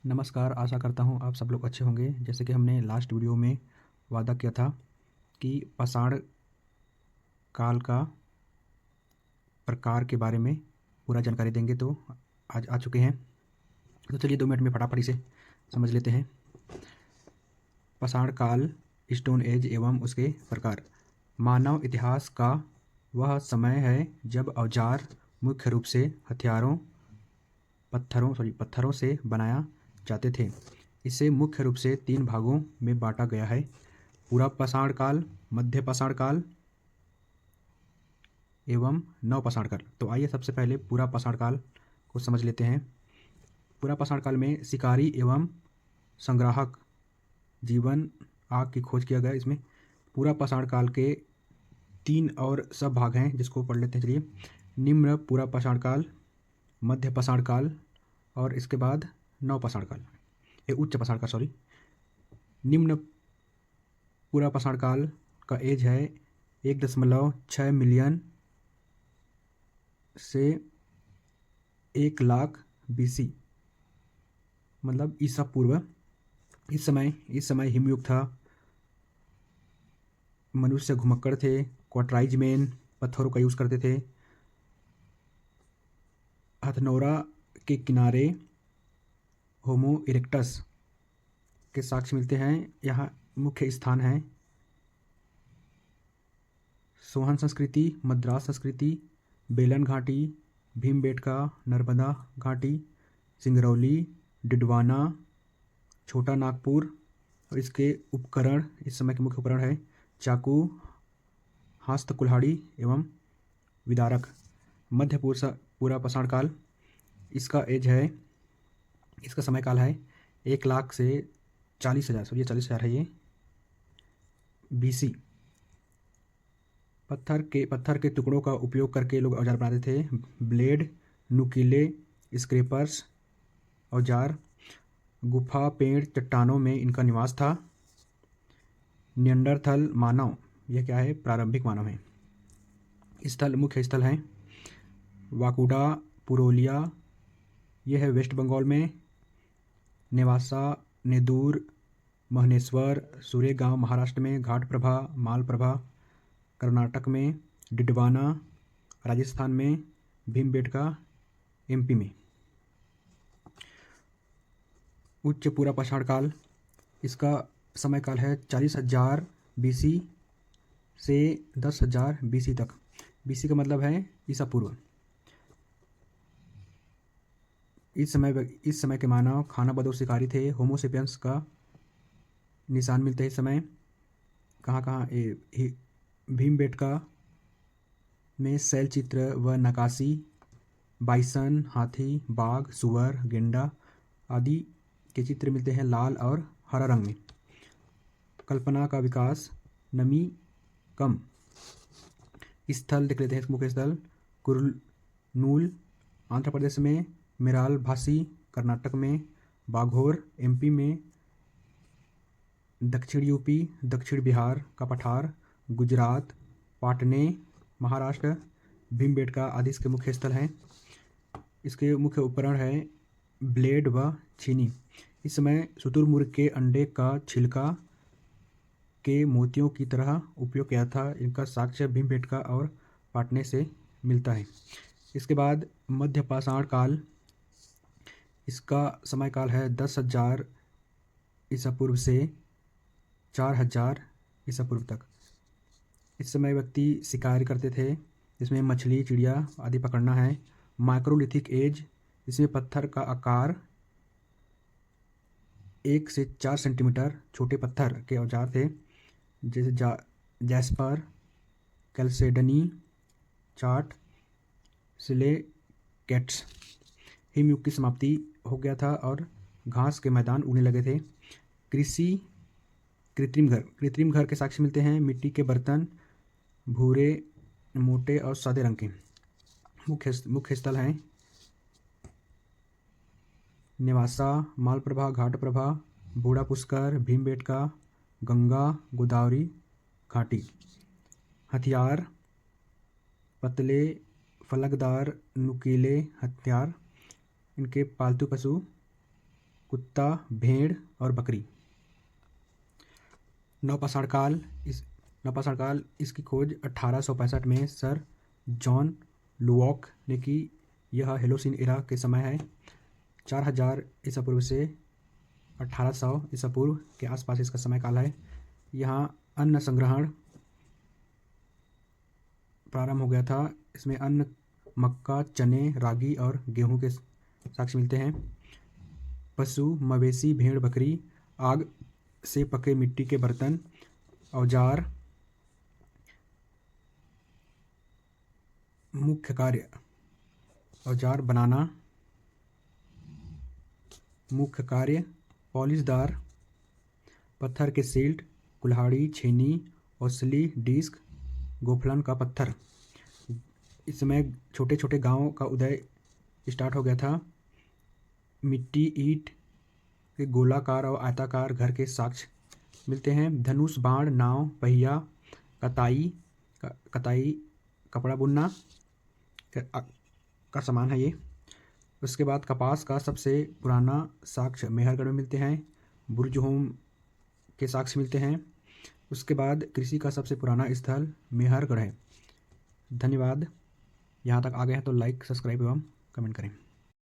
नमस्कार, आशा करता हूँ आप सब लोग अच्छे होंगे। जैसे कि हमने लास्ट वीडियो में वादा किया था कि पाषाण काल का प्रकार के बारे में पूरा जानकारी देंगे, तो आज आ चुके हैं। तो चलिए 2 मिनट में फटाफट से समझ लेते हैं। पाषाण काल, स्टोन एज एवं उसके प्रकार। मानव इतिहास का वह समय है जब औजार मुख्य रूप से पत्थरों से बनाया जाते थे। इसे मुख्य रूप से 3 भागों में बांटा गया है: पूरा पाषाण काल, मध्य पाषाण काल एवं नव पाषाण काल। तो आइए सबसे पहले पूरा पाषाण काल को समझ लेते हैं। पूरा पाषाण काल में शिकारी एवं संग्राहक जीवन आग की खोज किया गया। इसमें पूरा पाषाण काल के 3 और सब भाग हैं, जिसको पढ़ लेते हैं। चलिए, निम्न पूरा पाषाण काल, मध्य पाषाण काल और इसके बाद नव पाषाण काल, ये उच्च पाषाण काल, सॉरी। निम्न पूरा पाषाण काल का एज है 1.6 मिलियन से 1 लाख BC, मतलब ईसा पूर्व। इस समय हिमयुग था। मनुष्य घुमक्कड़ थे, क्वाटराइज मैन पत्थरों का यूज़ करते थे। हथनोरा के किनारे होमो इरेक्टस के साक्ष्य मिलते हैं। यहाँ मुख्य स्थान हैं सोहन संस्कृति, मद्रास संस्कृति, बेलन घाटी, भीमबेटका, नर्मदा घाटी, सिंगरौली, डिडवाना, छोटा नागपुर। और इसके उपकरण, इस समय के मुख्य उपकरण है चाकू, हस्त कुल्हाड़ी एवं विदारक। मध्य पूरा पाषाण काल, इसका एज है, इसका समय काल है 1 लाख से 40,000, सॉरी 40,000 है ये, BC। पत्थर के टुकड़ों का उपयोग करके लोग औजार बनाते थे। ब्लेड, नुकीले, स्क्रैपर्स औजार। गुफा, पेड़, चट्टानों में इनका निवास था। नियंडरथल मानव, यह क्या है? प्रारंभिक मानव है। मुख्य स्थल हैं वाकुडा, पुरुलिया, यह है वेस्ट बंगाल में। नेवासा, नेदूर, महनेश्वर, सूर्यगांव महाराष्ट्र में। घाटप्रभा, मालप्रभा कर्नाटक में। डिडवाना राजस्थान में। भीमबेटका MP में। उच्च पूरा पाषाण काल, इसका समय काल है 40,000 BC से 10,000 BC तक। BC का मतलब है ईसा पूर्व। इस समय के मानव खानाबदोश शिकारी थे। होमोसेपियंस का निशान मिलते हैं इस समय। कहाँ भीमबेटका में शैल चित्र व नक्काशी, बाइसन, हाथी, बाघ, सुअर, गेंडा आदि के चित्र मिलते हैं लाल और हरा रंग में। कल्पना का विकास, नमी कम। स्थल देख लेते हैं। मुख्य स्थल कुरनूल आंध्र प्रदेश में, मेराल भासी कर्नाटक में, बाघोर MP में, दक्षिण यूपी, दक्षिण बिहार का पठार, गुजरात, पाटने महाराष्ट्र। भीमबेटका आदि इसके मुख्य स्थल हैं। इसके मुख्य उपकरण है ब्लेड व छीनी। इस समय शुतुरमुर्ग के अंडे का छिलका के मोतियों की तरह उपयोग किया था। इनका साक्ष्य भीमबेटका और पाटने से मिलता है। इसके बाद मध्य पाषाण काल, इसका समय काल है 10,000 ईसा पूर्व से 4,000 ईसा पूर्व तक। इस समय व्यक्ति शिकार करते थे, जिसमें मछली, चिड़िया आदि पकड़ना है। माइक्रोलिथिक एज, इसमें पत्थर का आकार 1 से 4 सेंटीमीटर छोटे पत्थर के औजार थे, जैसे जैस्पर, कैल्सेडनी, चार्ट, सिलेकेट्स। हिमयुग की समाप्ति हो गया था और घास के मैदान उगने लगे थे। कृषि, कृत्रिम घर के साक्ष्य मिलते हैं। मिट्टी के बर्तन, भूरे, मोटे और सादे रंग के। मुख्य स्थल हैं नेवासा, मालप्रभा, घाटप्रभा, बूढ़ा पुष्कर, भीमबेटका, गंगा, गोदावरी घाटी। हथियार, पतले, फलकदार, नुकीले हथियार। इनके पालतू पशु कुत्ता, भेड़ और बकरी। नवपाषाण काल इसकी खोज 1865 में सर जॉन लुओक ने की। यह हेलोसिन एरा के समय है। 4000 ईसा पूर्व से 1800 ईसा पूर्व के आसपास इसका समय काल है। यहाँ अन्न संग्रहण प्रारंभ हो गया था। इसमें अन्न मक्का, चने, रागी और गेहूं के साक्ष्य मिलते हैं। पशु, मवेशी, भेड़, बकरी, आग से पके मिट्टी के बर्तन, औजार, मुख्य कार्य औजार बनाना, मुख्य कार्य पॉलिशदार पत्थर के सील्ट, कुल्हाड़ी, छेनी, औसली, डिस्क, गोफलन का पत्थर। इस समय छोटे छोटे गांवों का उदय स्टार्ट हो गया था। मिट्टी, ईंट के गोलाकार और आयताकार घर के साक्ष्य मिलते हैं। धनुष, बाण, नाव, पहिया, कताई कपड़ा बुनना का सामान है ये। उसके बाद कपास का सबसे पुराना साक्ष्य मेहरगढ़ में मिलते हैं। बुर्जहोम के साक्ष्य मिलते हैं। उसके बाद कृषि का सबसे पुराना स्थल मेहरगढ़ है। धन्यवाद। यहाँ तक आ गए हैं तो लाइक, सब्सक्राइब एवं कमेंट करें।